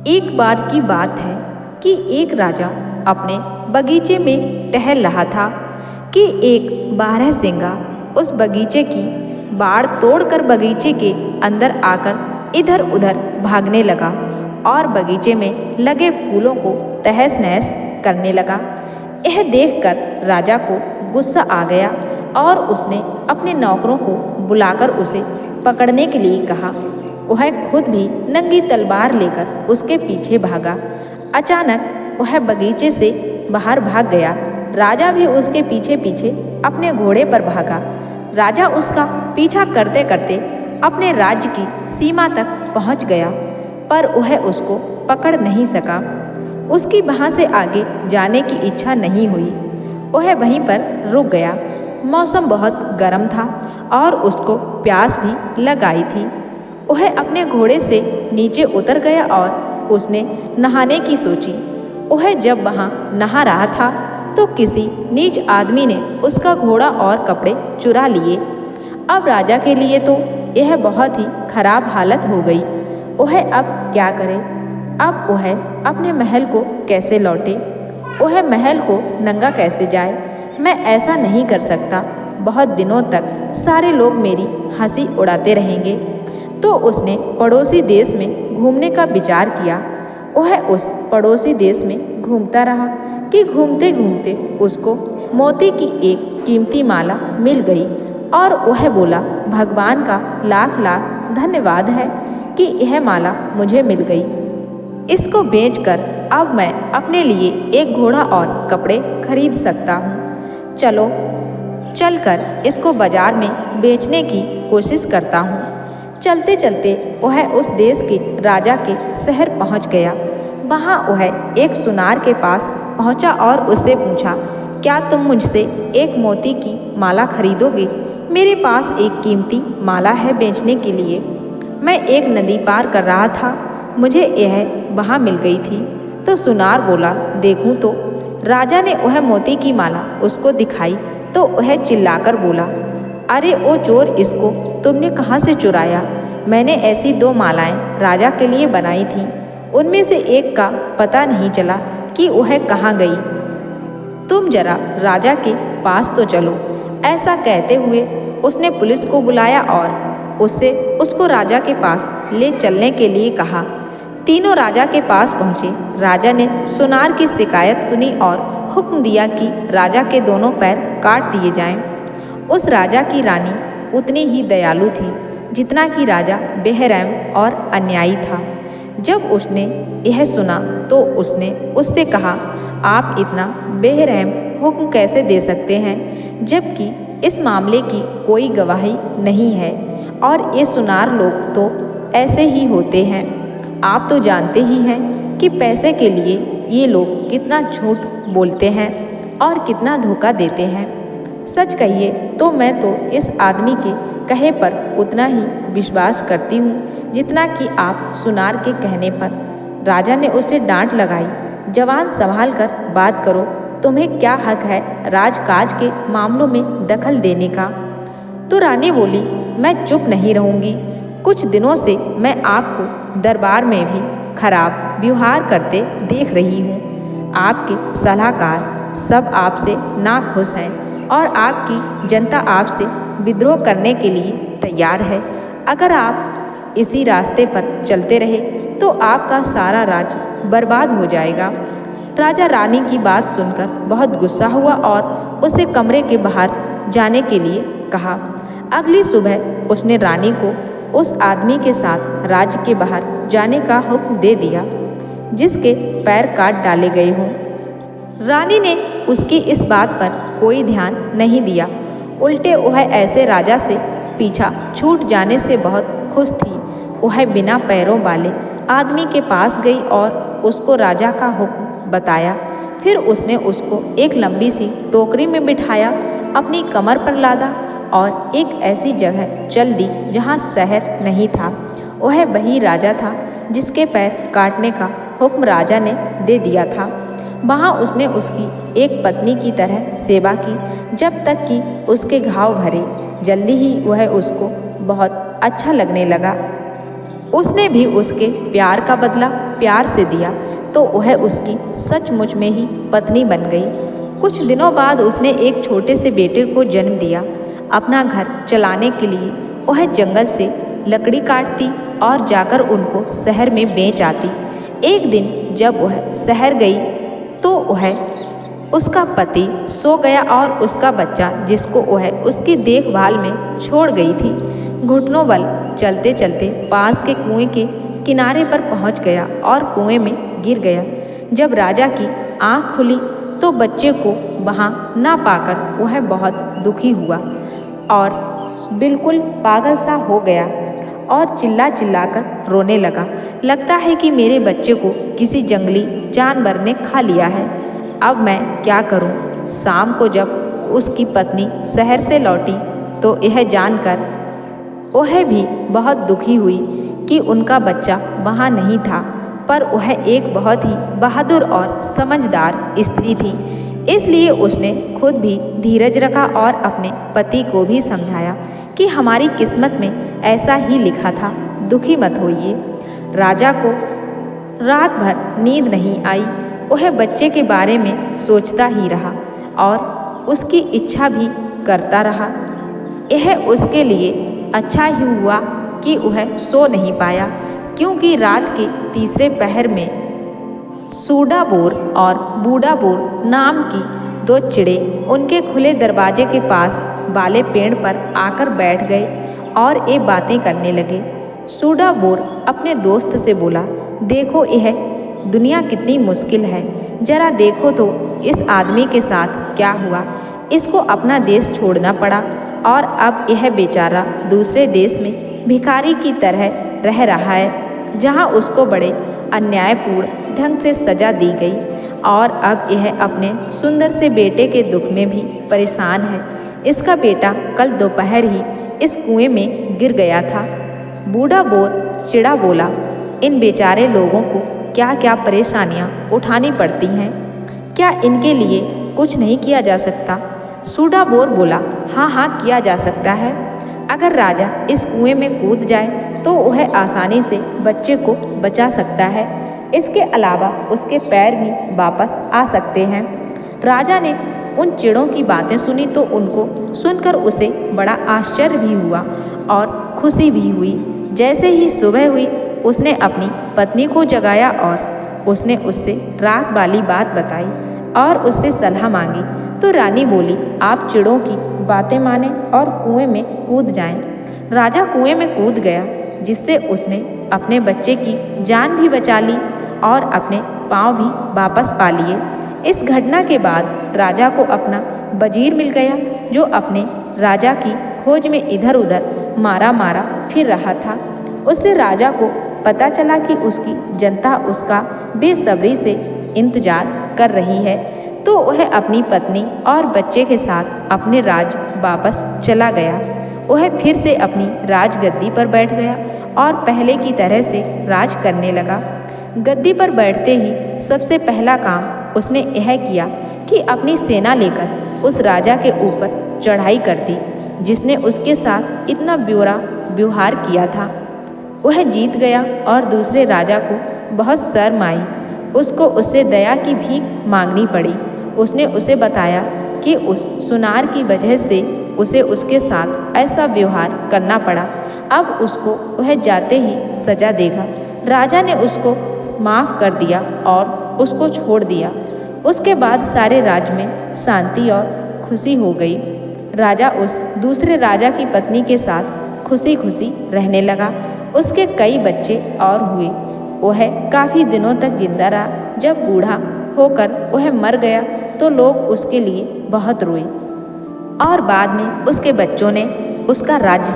एक बार की बात है कि एक राजा अपने बगीचे में टहल रहा था कि एक बारहसिंगा उस बगीचे की बाड़ तोड़कर बगीचे के अंदर आकर इधर उधर भागने लगा और बगीचे में लगे फूलों को तहस नहस करने लगा। यह देखकर राजा को गुस्सा आ गया और उसने अपने नौकरों को बुलाकर उसे पकड़ने के लिए कहा। वह खुद भी नंगी तलवार लेकर उसके पीछे भागा। अचानक वह बगीचे से बाहर भाग गया। राजा भी उसके पीछे पीछे अपने घोड़े पर भागा। राजा उसका पीछा करते करते अपने राज्य की सीमा तक पहुंच गया, पर वह उसको पकड़ नहीं सका। उसकी वहाँ से आगे जाने की इच्छा नहीं हुई। वह वहीं पर रुक गया। मौसम बहुत गर्म था और उसको प्यास भी लग आई थी। वह अपने घोड़े से नीचे उतर गया और उसने नहाने की सोची। वह जब वहाँ नहा रहा था तो किसी नीच आदमी ने उसका घोड़ा और कपड़े चुरा लिए। अब राजा के लिए तो यह बहुत ही खराब हालत हो गई। वह अब क्या करे? अब वह अपने महल को कैसे लौटे? वह महल को नंगा कैसे जाए? मैं ऐसा नहीं कर सकता। बहुत दिनों तक सारे लोग मेरी हंसी उड़ाते रहेंगे। तो उसने पड़ोसी देश में घूमने का विचार किया। वह उस पड़ोसी देश में घूमता रहा कि घूमते घूमते उसको मोती की एक कीमती माला मिल गई और वह बोला, भगवान का लाख लाख धन्यवाद है कि यह माला मुझे मिल गई। इसको बेचकर अब मैं अपने लिए एक घोड़ा और कपड़े खरीद सकता हूँ। चलो चलकर इसको बाजार में बेचने की कोशिश करता हूँ। चलते चलते वह उस देश के राजा के शहर पहुँच गया। वहाँ वह एक सुनार के पास पहुँचा और उससे पूछा, क्या तुम मुझसे एक मोती की माला खरीदोगे? मेरे पास एक कीमती माला है बेचने के लिए। मैं एक नदी पार कर रहा था, मुझे यह वहाँ मिल गई थी। तो सुनार बोला, देखूँ तो। राजा ने वह मोती की माला उसको दिखाई तो वह चिल्लाकर बोला, अरे ओ चोर, इसको तुमने कहाँ से चुराया? मैंने ऐसी 2 मालाएं राजा के लिए बनाई थीं। उनमें से एक का पता नहीं चला कि वह कहाँ गई। तुम जरा राजा के पास तो चलो। ऐसा कहते हुए उसने पुलिस को बुलाया और उससे उसको राजा के पास ले चलने के लिए कहा। तीनों राजा के पास पहुँचे। राजा ने सुनार की शिकायत सुनी और हुक्म दिया कि राजा के दोनों पैर काट दिए जाएं। उस राजा की रानी उतनी ही दयालु थी जितना कि राजा बेरहम और अन्यायी था। जब उसने यह सुना तो उसने उससे कहा, आप इतना बेरहम हुक्म कैसे दे सकते हैं जबकि इस मामले की कोई गवाही नहीं है और ये सुनार लोग तो ऐसे ही होते हैं। आप तो जानते ही हैं कि पैसे के लिए ये लोग कितना झूठ बोलते हैं और कितना धोखा देते हैं। सच कहिए तो मैं तो इस आदमी के कहे पर उतना ही विश्वास करती हूँ जितना कि आप सुनार के कहने पर। राजा ने उसे डांट लगाई, जवान संभाल कर बात करो। तुम्हें क्या हक है राजकाज के मामलों में दखल देने का? तो रानी बोली, मैं चुप नहीं रहूँगी। कुछ दिनों से मैं आपको दरबार में भी खराब व्यवहार करते देख रही हूँ। आपके सलाहकार सब आपसे नाखुश हैं और आपकी जनता आपसे विद्रोह करने के लिए तैयार है। अगर आप इसी रास्ते पर चलते रहे तो आपका सारा राज बर्बाद हो जाएगा। राजा रानी की बात सुनकर बहुत गुस्सा हुआ और उसे कमरे के बाहर जाने के लिए कहा। अगली सुबह उसने रानी को उस आदमी के साथ राज्य के बाहर जाने का हुक्म दे दिया जिसके पैर काट डाले गए हों। रानी ने उसकी इस बात पर कोई ध्यान नहीं दिया। उल्टे वह ऐसे राजा से पीछा छूट जाने से बहुत खुश थी। वह बिना पैरों वाले आदमी के पास गई और उसको राजा का हुक्म बताया। फिर उसने उसको एक लंबी सी टोकरी में बिठाया, अपनी कमर पर लादा और एक ऐसी जगह चल दी जहाँ शहर नहीं था। वह वही राजा था जिसके पैर काटने का हुक्म राजा ने दे दिया था। वहाँ उसने उसकी एक पत्नी की तरह सेवा की जब तक कि उसके घाव भरे। जल्दी ही वह उसको बहुत अच्छा लगने लगा। उसने भी उसके प्यार का बदला प्यार से दिया तो वह उसकी सचमुच में ही पत्नी बन गई। कुछ दिनों बाद उसने एक छोटे से बेटे को जन्म दिया। अपना घर चलाने के लिए वह जंगल से लकड़ी काटती और जाकर उनको शहर में बेच आती। एक दिन जब वह शहर गई तो वह उसका पति सो गया और उसका बच्चा जिसको वह उसकी देखभाल में छोड़ गई थी घुटनों बल चलते चलते पास के कुएं के किनारे पर पहुंच गया और कुएं में गिर गया। जब राजा की आंख खुली तो बच्चे को वहां ना पाकर वह बहुत दुखी हुआ और बिल्कुल पागल सा हो गया और चिल्ला चिल्लाकर रोने लगा। लगता है कि मेरे बच्चे को किसी जंगली जानवर ने खा लिया है। अब मैं क्या करूं? शाम को जब उसकी पत्नी शहर से लौटी तो यह जानकर वह भी बहुत दुखी हुई कि उनका बच्चा वहाँ नहीं था, पर वह एक बहुत ही बहादुर और समझदार स्त्री थी। इसलिए उसने खुद भी धीरज रखा और अपने पति को भी समझाया कि हमारी किस्मत में ऐसा ही लिखा था, दुखी मत होइए। राजा को रात भर नींद नहीं आई। वह बच्चे के बारे में सोचता ही रहा और उसकी इच्छा भी करता रहा। यह उसके लिए अच्छा ही हुआ कि वह सो नहीं पाया, क्योंकि रात के तीसरे पहर में सूडा बोर और बूढ़ा बोर नाम की दो चिड़े उनके खुले दरवाजे के पास वाले पेड़ पर आकर बैठ गए और ये बातें करने लगे। सूडा बोर अपने दोस्त से बोला, देखो यह दुनिया कितनी मुश्किल है, जरा देखो तो इस आदमी के साथ क्या हुआ। इसको अपना देश छोड़ना पड़ा और अब यह बेचारा दूसरे देश में भिखारी की तरह रह रहा है, जहाँ उसको बड़े अन्यायपूर्ण ढंग से सजा दी गई और अब यह अपने सुंदर से बेटे के दुख में भी परेशान है। इसका बेटा कल दोपहर ही इस कुएं में गिर गया था। बूढ़ा बोर चिड़ा बोला, इन बेचारे लोगों को क्या क्या परेशानियां उठानी पड़ती हैं, क्या इनके लिए कुछ नहीं किया जा सकता? सूडा बोर बोला, हाँ हाँ किया जा सकता है। अगर राजा इस कुएं में कूद जाए तो वह आसानी से बच्चे को बचा सकता है। इसके अलावा उसके पैर भी वापस आ सकते हैं। राजा ने उन चिड़ों की बातें सुनी तो उनको सुनकर उसे बड़ा आश्चर्य भी हुआ और खुशी भी हुई। जैसे ही सुबह हुई उसने अपनी पत्नी को जगाया और उसने उससे रात वाली बात बताई और उससे सलाह मांगी। तो रानी बोली, आप चिड़ों की बातें माने और कुएं में कूद जाएं। राजा कुएं में कूद गया, जिससे उसने अपने बच्चे की जान भी बचा ली और अपने पाँव भी वापस पा लिए। इस घटना के बाद राजा को अपना वजीर मिल गया, जो अपने राजा की खोज में इधर उधर मारा मारा फिर रहा था। उससे राजा को पता चला कि उसकी जनता उसका बेसब्री से इंतजार कर रही है, तो वह अपनी पत्नी और बच्चे के साथ अपने राज वापस चला गया। वह फिर से अपनी राजगद्दी पर बैठ गया और पहले की तरह से राज करने लगा। गद्दी पर बैठते ही सबसे पहला काम उसने यह किया कि अपनी सेना लेकर उस राजा के ऊपर चढ़ाई कर दी, जिसने उसके साथ इतना बुरा व्यवहार किया था। वह जीत गया और दूसरे राजा को बहुत शर्म आई। उसको उससे दया की भीख मांगनी पड़ी। उसने उसे बताया कि उस सुनार की वजह से उसे उसके साथ ऐसा व्यवहार करना पड़ा। अब उसको वह जाते ही सजा देगा। राजा ने उसको माफ़ कर दिया और उसको छोड़ दिया। उसके बाद सारे राज्य में शांति और खुशी हो गई। राजा उस दूसरे राजा की पत्नी के साथ खुशी खुशी रहने लगा। उसके कई बच्चे और हुए। वह काफ़ी दिनों तक जिंदा रहा। जब बूढ़ा होकर वह मर गया तो लोग उसके लिए बहुत रोए और बाद में उसके बच्चों ने उसका राज्य